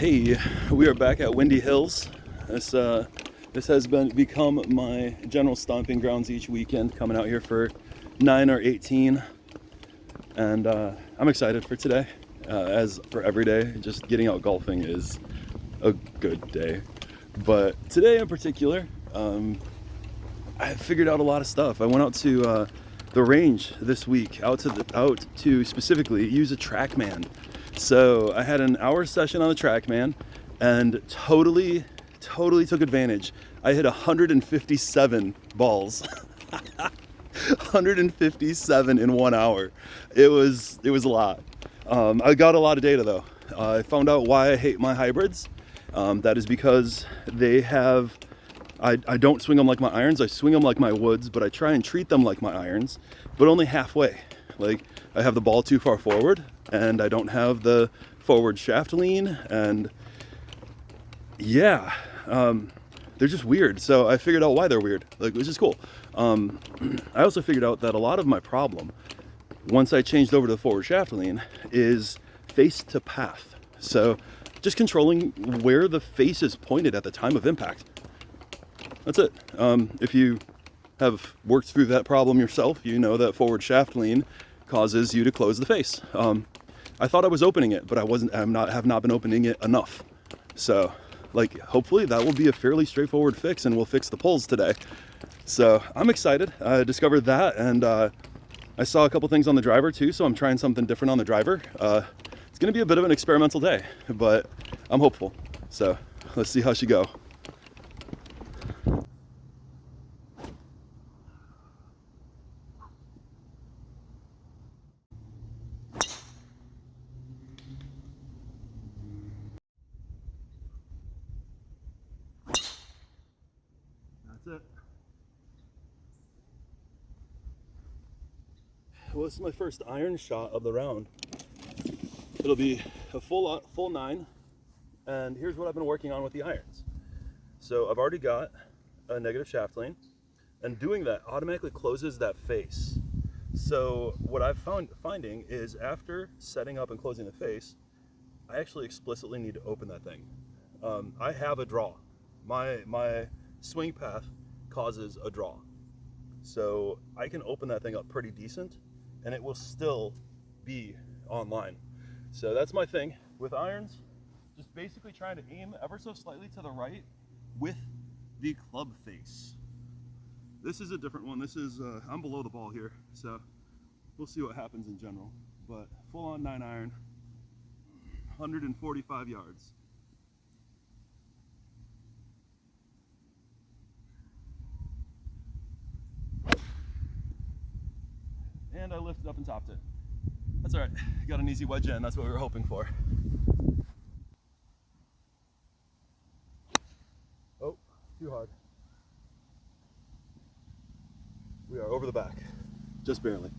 Hey, we are back at Windy Hills. This has become my general stomping grounds each weekend, coming out here for 9 or 18, and I'm excited for today. As for every day, just getting out golfing is a good day, but today in particular, I figured out a lot of stuff. I went out to the range this week, out to specifically use a Trackman. So I had an hour session on the Trackman and totally took advantage. I hit 157 balls. 157 in 1 hour. It was a lot. I got a lot of data though. I found out why I hate my hybrids. That is because they have, I don't swing them like my irons, I swing them like my woods, but I try and treat them like my irons, but only halfway. Like, I have the ball too far forward, and I don't have the forward shaft lean, and yeah, they're just weird. So I figured out why they're weird, like, which is cool. I also figured out that a lot of my problem, once I changed over to the forward shaft lean, is face to path. So just controlling where the face is pointed at the time of impact. That's it. If you have worked through that problem yourself, you know that forward shaft lean causes you to close the face. I thought I was opening it, but I wasn't. Have not been opening it enough. So, like, hopefully that will be a fairly straightforward fix, and we'll fix the pulls today. So I'm excited. I discovered that, and I saw a couple things on the driver too. So I'm trying something different on the driver. It's going to be a bit of an experimental day, but I'm hopeful. So let's see how she go. That's it. Well, this is my first iron shot of the round. It'll be a full 9, and here's what I've been working on with the irons. So I've already got a negative shaft lane, and doing that automatically closes that face. So what I've finding is, after setting up and closing the face, I actually explicitly need to open that thing. I have a draw. My swing path causes a draw. So I can open that thing up pretty decent, and it will still be online. So that's my thing with irons. Just basically trying to aim ever so slightly to the right with the club face. This is a different one. This is, I'm below the ball here, so we'll see what happens in general. But full on 9 iron, 145 yards. And I lifted up and topped it. That's all right. Got an easy wedge in. That's what we were hoping for. Oh, too hard. We are over the back, just barely.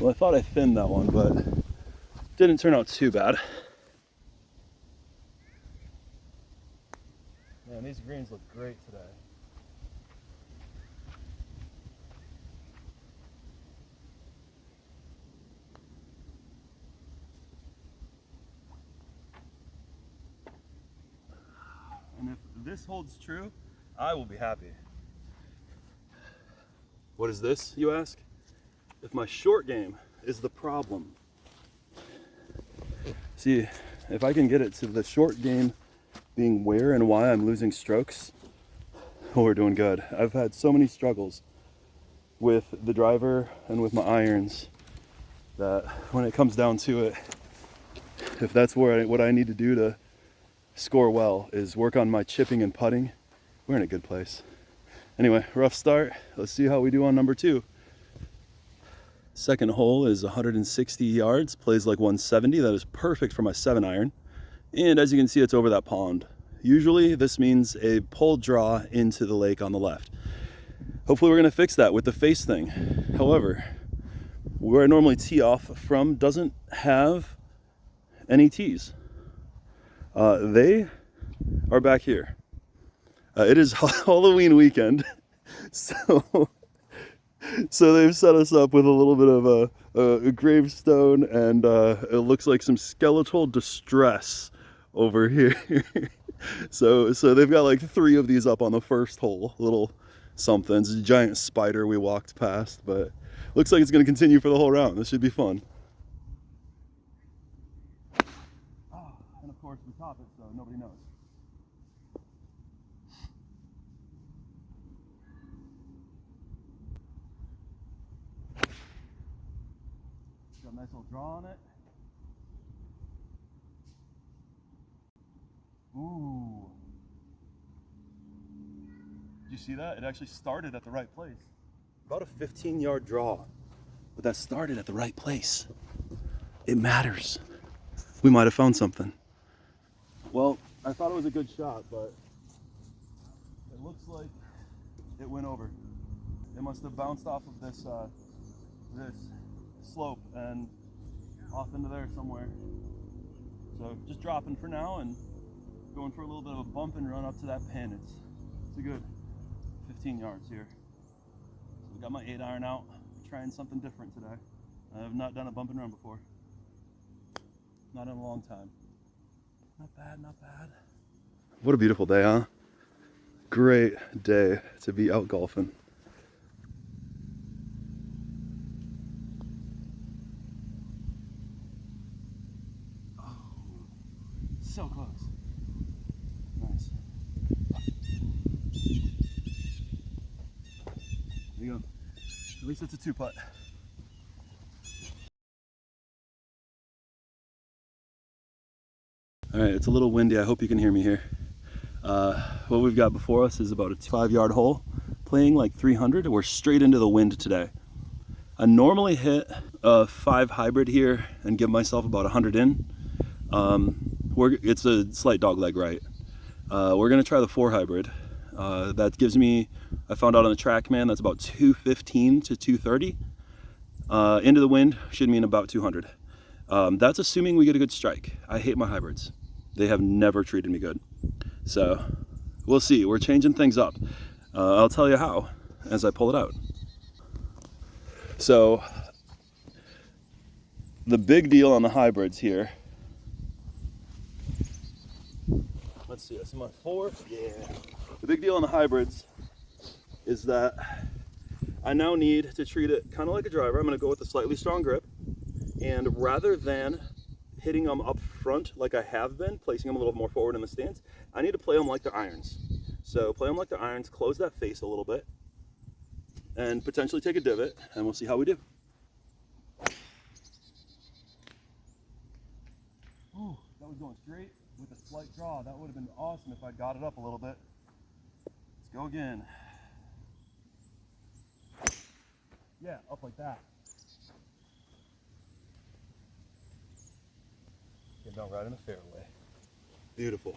Well, I thought I thinned that one, but didn't turn out too bad. Man, these greens look great today. And if this holds true, I will be happy. What is this, you ask? If my short game is the problem. See, if I can get it to the short game being where and why I'm losing strokes, we're doing good. I've had so many struggles with the driver and with my irons that when it comes down to it, if that's what I need to do to score well is work on my chipping and putting, we're in a good place. Anyway, rough start. Let's see how we do on number 2. Second hole is 160 yards, plays like 170. That is perfect for my 7 iron. And as you can see, it's over that pond. Usually this means a pull draw into the lake on the left. Hopefully we're gonna fix that with the face thing. However, where I normally tee off from doesn't have any tees. They are back here. It is Halloween weekend, so they've set us up with a little bit of a gravestone, and it looks like some skeletal distress over here. so they've got like 3 of these up on the first hole, little somethings. A giant spider we walked past, but looks like it's going to continue for the whole round. This should be fun. Oh, and of course we top it so nobody knows. Got a nice little draw on it. Ooh. Did you see that? It actually started at the right place. About a 15-yard draw, but that started at the right place. It matters. We might have found something. Well, I thought it was a good shot, but it looks like it went over. It must have bounced off of this this slope and off into there somewhere. So just dropping for now and going for a little bit of a bump and run up to that pin. It's a good 15 yards here. So we got my 8-iron out, trying something different today. I have not done a bump and run before. Not in a long time. Not bad, not bad. What a beautiful day, huh? Great day to be out golfing. Oh, so close. Nice. There you go. At least it's a 2-putt. All right, it's a little windy. I hope you can hear me here. What we've got before us is about a 5-yard hole, playing like 300. We're straight into the wind today. I normally hit a 5 hybrid here and give myself about 100 in. It's a slight dog leg right. We're gonna try the 4 hybrid. That gives me, I found out on the Trackman, that's about 215 to 230. Into the wind should mean about 200. That's assuming we get a good strike. I hate my hybrids. They have never treated me good. So we'll see. We're changing things up. I'll tell you how as I pull it out. So the big deal on the hybrids here. Let's see, this is my 4. Yeah. The big deal on the hybrids is that I now need to treat it kind of like a driver. I'm going to go with a slightly strong grip. And rather than hitting them up front like I have been, placing them a little more forward in the stance, I need to play them like they're irons. So play them like they're irons, close that face a little bit, and potentially take a divot, and we'll see how we do. Ooh, that was going straight with a slight draw. That would have been awesome if I got it up a little bit. Let's go again. Yeah, up like that. Came down right in the fairway. Beautiful.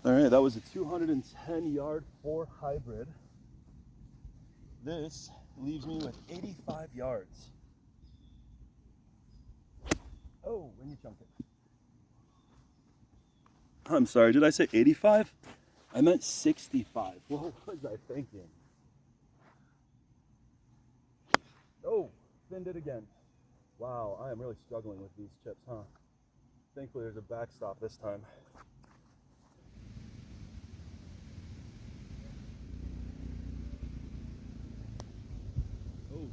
All right, that was a 210-yard 4 hybrid. This leaves me with 85 yards. Oh, when you chunk it. I'm sorry, did I say 85? I meant 65. What was I thinking? Oh, thinned it again. Wow, I am really struggling with these chips, huh? Thankfully there's a backstop this time. Oh.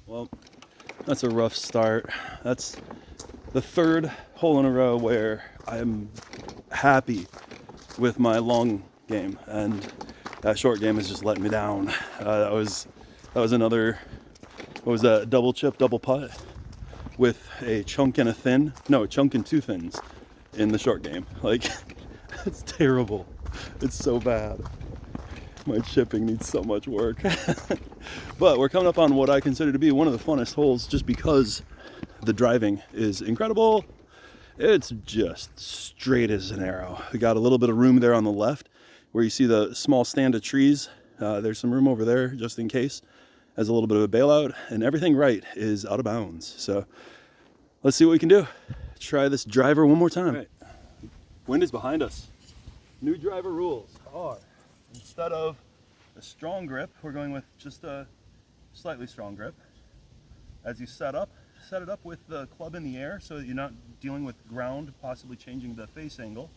Well, that's a rough start. That's the 3rd hole in a row where I'm happy with my long game, and that short game is just letting me down. That was another, what was that, double chip, double putt with a chunk and a thin. No, a chunk and 2 thins in the short game. Like, it's terrible. It's so bad. My chipping needs so much work. But we're coming up on what I consider to be one of the funnest holes just because the driving is incredible. It's just straight as an arrow. We got a little bit of room there on the left where you see the small stand of trees. There's some room over there just in case as a little bit of a bailout, and everything right is out of bounds. So let's see what we can do. Try this driver one more time. Right. Wind is behind us. New driver rules are, instead of a strong grip, we're going with just a slightly strong grip. As you set it up with the club in the air so that you're not dealing with ground, possibly changing the face angle.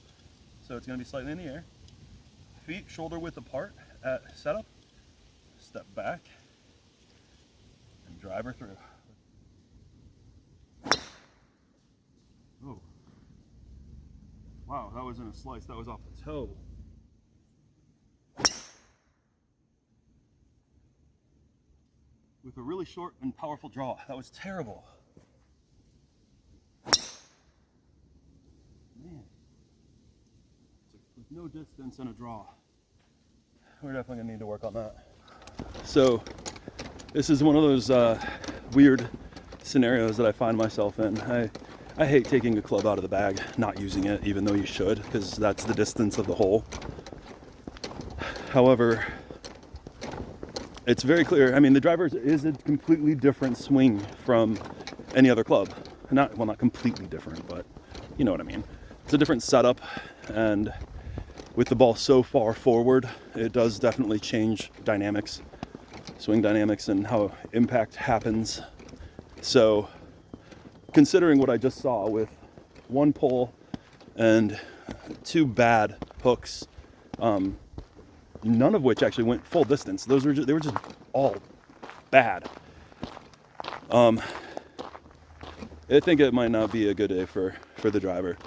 So it's going to be slightly in the air. Feet shoulder width apart at setup. Step back and drive her through. Oh. Wow, that wasn't a slice, that was off the toe. With a really short and powerful draw. That was terrible. Man. With no distance and a draw. We're definitely gonna need to work on that. So, this is one of those weird scenarios that I find myself in. I hate taking a club out of the bag, not using it, even though you should, because that's the distance of the hole. However, it's very clear. I mean, the driver is a completely different swing from any other club. Not completely different, but you know what I mean. It's a different setup, and with the ball so far forward, it does definitely change dynamics, swing dynamics, and how impact happens. So, considering what I just saw with one pull and two bad hooks, none of which actually went full distance. They were just all bad. I think it might not be a good day for the driver.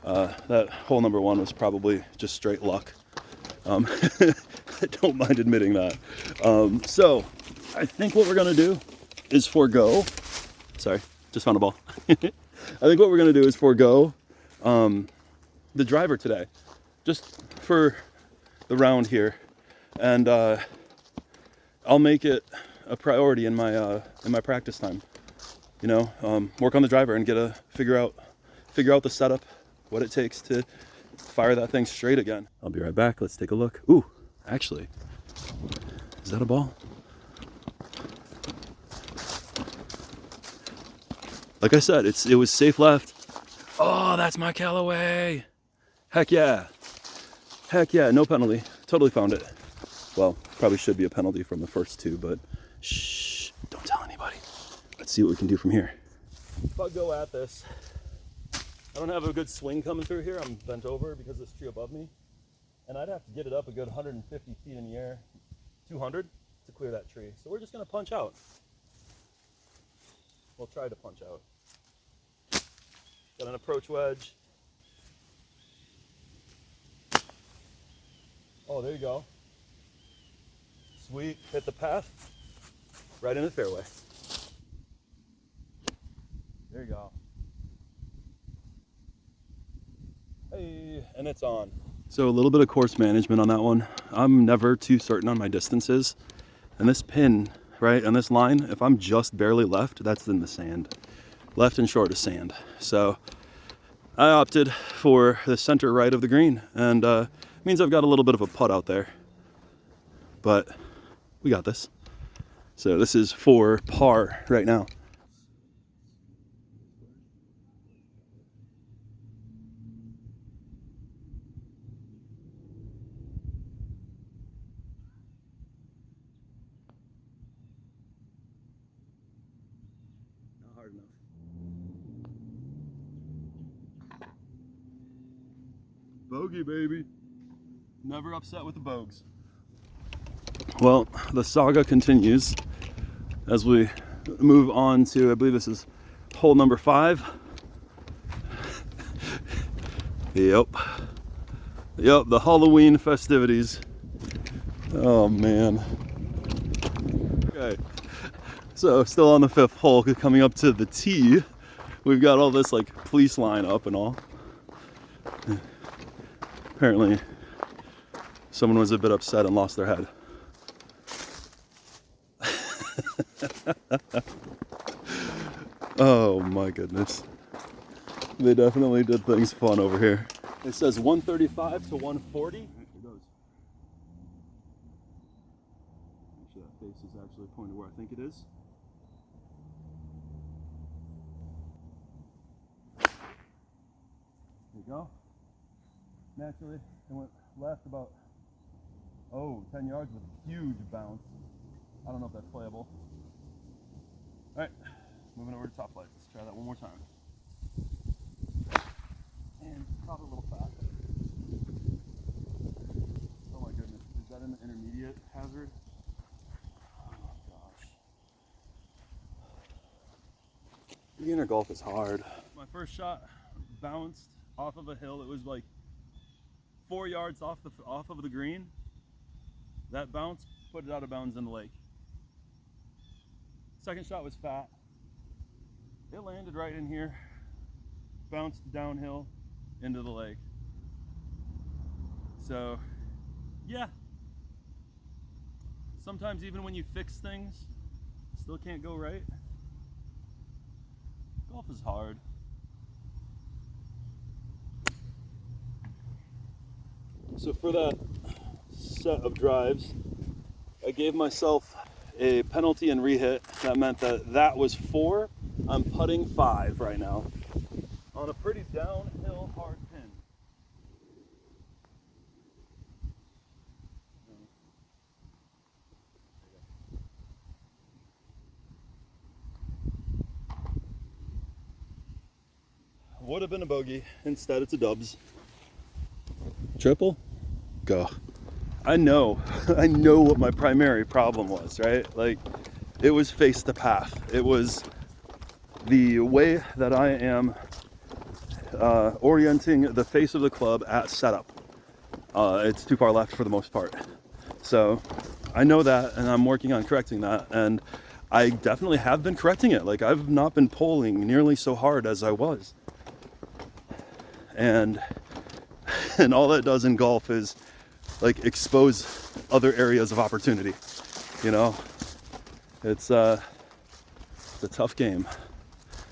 That hole number one was probably just straight luck. I don't mind admitting that. So I think what we're gonna do is forego. Sorry, just found a ball. I think what we're gonna do is forego the driver today, just for the round here, and I'll make it a priority in my practice time. You know, work on the driver and figure out the setup, what it takes to fire that thing straight again. I'll be right back. Let's take a look. Ooh, actually, is that a ball? Like I said, it was safe left. Oh, that's my Callaway. Heck yeah. Heck yeah, no penalty. Totally found it. Well, probably should be a penalty from the first two, but shh, don't tell anybody. Let's see what we can do from here. If I go at this, I don't have a good swing coming through here. I'm bent over because of this tree above me. And I'd have to get it up a good 150 feet in the air, 200 to clear that tree. So we're just gonna punch out. We'll try to punch out. Got an approach wedge. Oh, there you go. Sweet, hit the path, right in the fairway. There you go. Hey, and it's on. So a little bit of course management on that one. I'm never too certain on my distances. And this pin, right, on this line, if I'm just barely left, that's in the sand. Left and short is sand. So I opted for the center right of the green, and means I've got a little bit of a putt out there. But we got this. So this is for par right now. Not hard enough. Bogey, baby. Never upset with the bogues. Well, the saga continues as we move on to, I believe this is hole number 5. Yep, the Halloween festivities. Oh man. Okay, so still on the 5th hole, coming up to the tee. We've got all this like police line up and all. Apparently someone was a bit upset and lost their head. Oh my goodness. They definitely did things fun over here. It says 135 to 140. Here it goes. Make sure that face is actually pointed where I think it is. There you go. Naturally, it went left about 10 yards with a huge bounce. I don't know if that's playable. Alright, moving over to top flight. Let's try that one more time. And probably a little fat. Oh my goodness, is that in the intermediate hazard? Oh gosh. Beginner golf is hard. My first shot bounced off of a hill. It was like 4 yards off of the green. That bounce put it out of bounds in the lake. Second shot was fat. It landed right in here, bounced downhill into the lake. So, yeah. Sometimes even when you fix things, still can't go right. Golf is hard. So for that set of drives, I gave myself a penalty and rehit. That meant that was 4. I'm putting 5 right now on a pretty downhill hard pin. Would have been a bogey. Instead, it's a dubs. Triple? Go. I know what my primary problem was, right? Like, it was face the path. It was the way that I am orienting the face of the club at setup. It's too far left for the most part. So I know that, and I'm working on correcting that, and I definitely have been correcting it. Like, I've not been pulling nearly so hard as I was. And all that does in golf is like expose other areas of opportunity. You know, it's a tough game.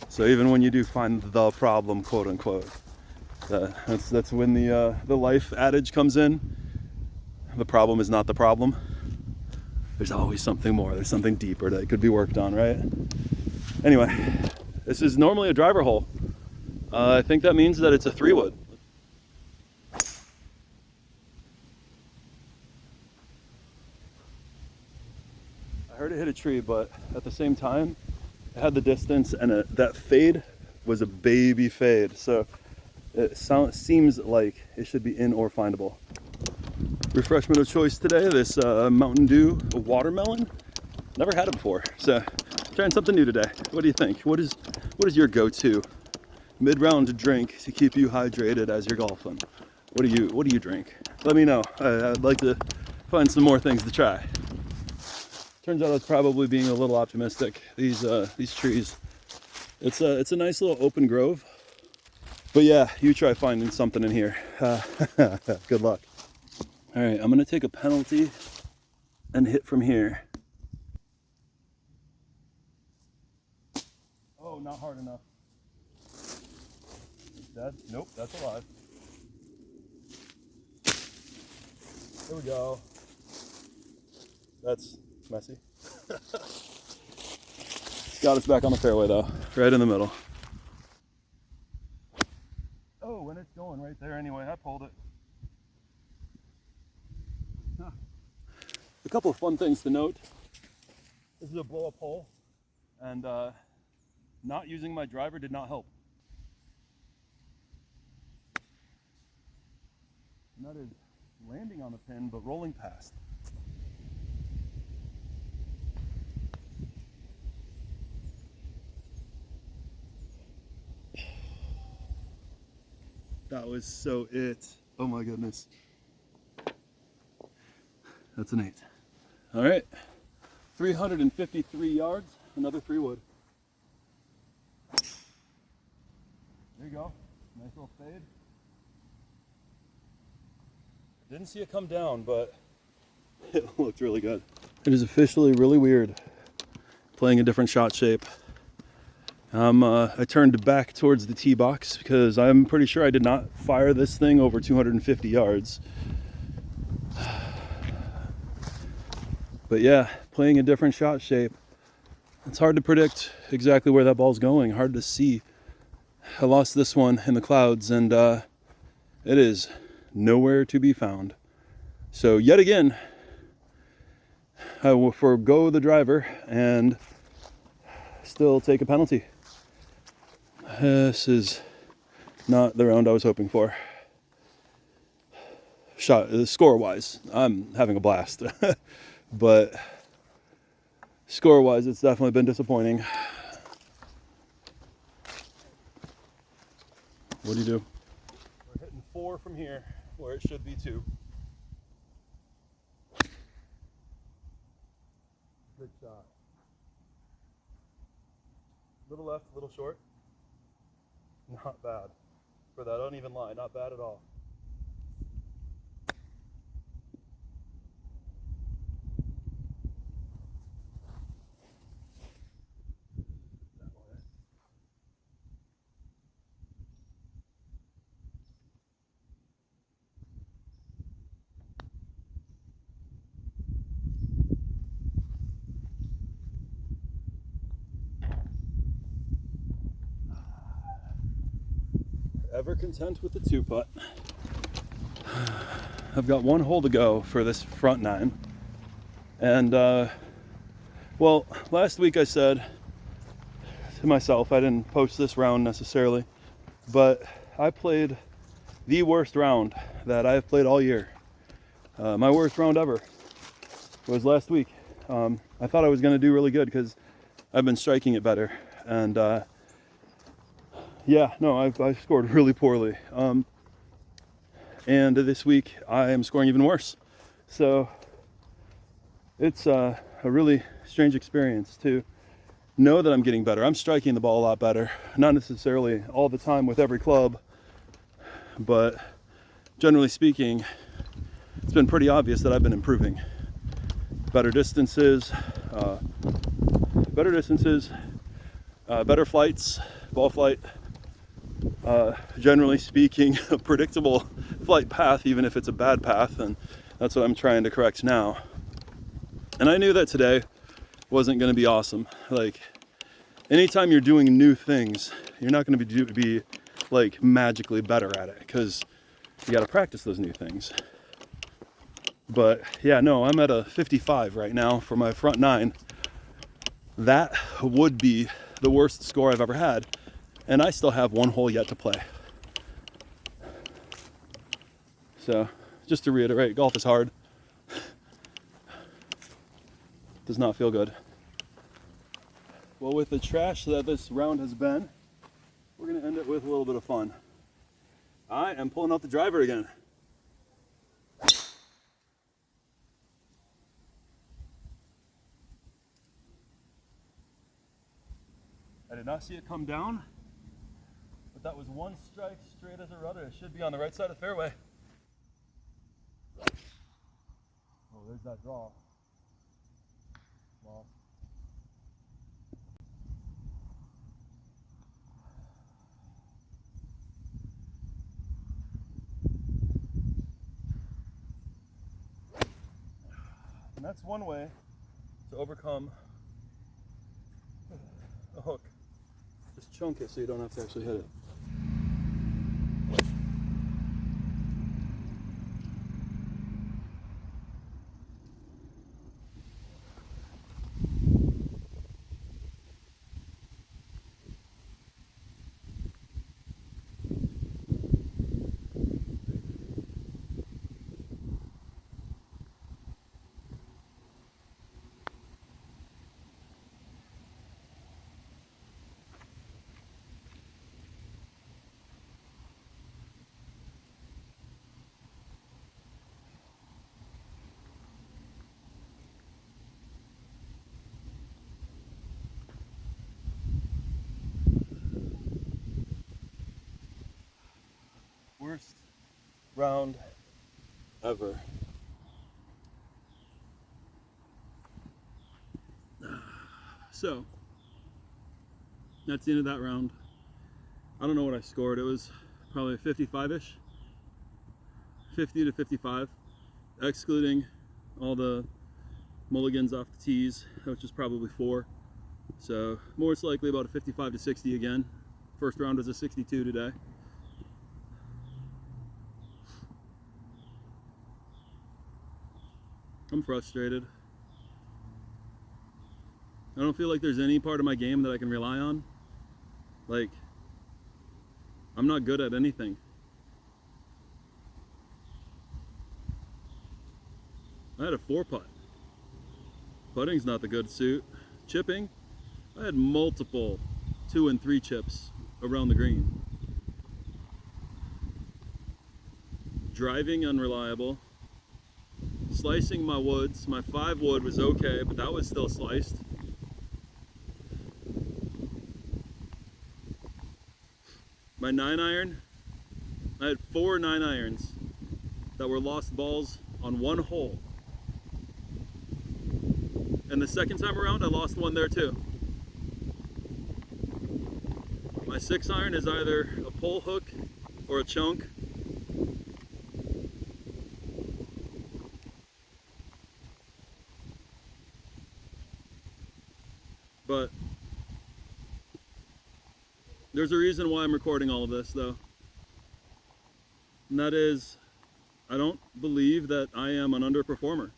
So even when you do find the problem, quote unquote, that's when the life adage comes in. The problem is not the problem. There's always something more. There's something deeper that could be worked on, right? Anyway, this is normally a driver hole. I think that means that it's a 3-wood. I heard it hit a tree, but at the same time, it had the distance, and that fade was a baby fade. So it seems like it should be in or findable. Refreshment of choice today, this Mountain Dew watermelon. Never had it before, so trying something new today. What do you think? What is your go-to mid-round drink to keep you hydrated as you're golfing? What do you drink? Let me know. I'd like to find some more things to try. Turns out I was probably being a little optimistic. These trees, it's a nice little open grove. But yeah, you try finding something in here. Good luck. All right, I'm gonna take a penalty and hit from here. Oh, not hard enough. It's dead? Nope, that's alive. There we go. That's messy. Got us back on the fairway though, right in the middle. Oh, and it's going right there anyway. I pulled it. Huh. A couple of fun things to note. This is a blow-up hole, and not using my driver did not help. And that is landing on the pin, but rolling past. That was so it. Oh my goodness. That's an 8. All right, 353 yards, another 3-wood. There you go, nice little fade. Didn't see it come down, but it looked really good. It is officially really weird playing a different shot shape. I turned back towards the tee box because I'm pretty sure I did not fire this thing over 250 yards. But yeah, playing a different shot shape. It's hard to predict exactly where that ball's going, hard to see. I lost this one in the clouds, and it is nowhere to be found. So yet again, I will forego the driver and still take a penalty. This is not the round I was hoping for. Score-wise, I'm having a blast. But score-wise, it's definitely been disappointing. What do you do? We're hitting 4 from here, where it should be 2. Good shot. Little left, little short. Not bad. For that uneven lie, not bad at all. Ever content with the 2-putt. I've got 1 hole to go for this front 9. And, well, last week I said to myself, I didn't post this round necessarily, but I played the worst round that I've played all year. My worst round ever was last week. I thought I was going to do really good because I've been striking it better. And, yeah, no, I've scored really poorly. And this week I am scoring even worse. So it's a really strange experience to know that I'm getting better. I'm striking the ball a lot better. Not necessarily all the time with every club, but generally speaking, it's been pretty obvious that I've been improving. Better distances, better flights, ball flight. Generally speaking, a predictable flight path, even if it's a bad path, and that's what I'm trying to correct now. And I knew that today wasn't going to be awesome. Like, anytime you're doing new things, you're not going to be like magically better at it because you got to practice those new things. But yeah, no, I'm at a 55 right now for my front 9. That would be the worst score I've ever had. And I still have 1 hole yet to play. So, just to reiterate, golf is hard. Does not feel good. Well, with the trash that this round has been, we're going to end it with a little bit of fun. I am pulling out the driver again. I did not see it come down. But that was 1 strike straight as a rudder. It should be on the right side of the fairway. Oh, there's that draw. Well, and that's one way to overcome a hook. Just chunk it so you don't have to actually hit it. Worst round ever. So that's the end of that round. I don't know what I scored. It was probably 55-ish, 50 to 55, excluding all the mulligans off the tees, which is probably 4. So most likely about a 55 to 60 again. First round was a 62 today. I'm frustrated. I don't feel like there's any part of my game that I can rely on. Like, I'm not good at anything. I had a 4-putt. Putting's not the good suit. Chipping, I had multiple 2 and 3 chips around the green. Driving unreliable. Slicing my woods, my 5 wood was okay, but that was still sliced. My 9-iron, I had 4 9-irons that were lost balls on one hole. And the second time around, I lost one there too. My 6-iron is either a pole hook or a chunk. But there's a reason why I'm recording all of this though. And that is, I don't believe that I am an underperformer.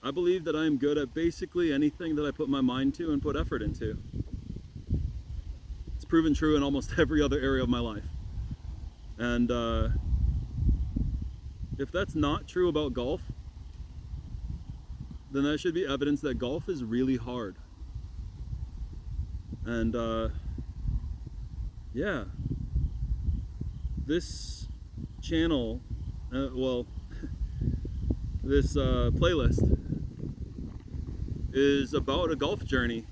I believe that I am good at basically anything that I put my mind to and put effort into. It's proven true in almost every other area of my life. And if that's not true about golf, then that should be evidence that golf is really hard. And yeah, this channel, this playlist is about a golf journey.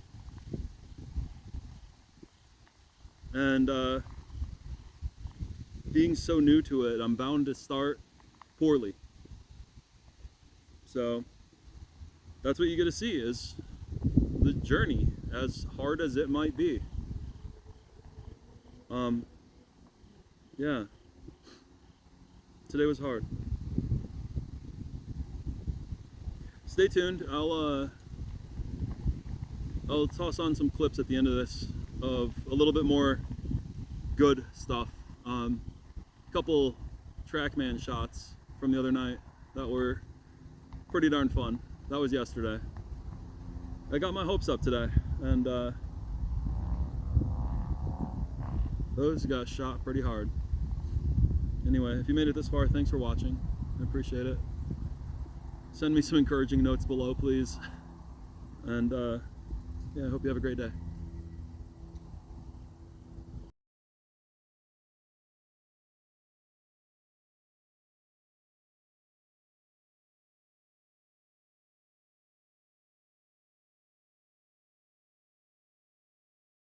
And being so new to it, I'm bound to start poorly. So that's what you get to see, is the journey, as hard as it might be. Yeah, today was hard. Stay tuned. I'll toss on some clips at the end of this of a little bit more good stuff. A couple Trackman shots from the other night that were pretty darn fun. That was yesterday. I got my hopes up today, and those got shot pretty hard. Anyway, if you made it this far, thanks for watching. I appreciate it. Send me some encouraging notes below, please. And yeah, I hope you have a great day.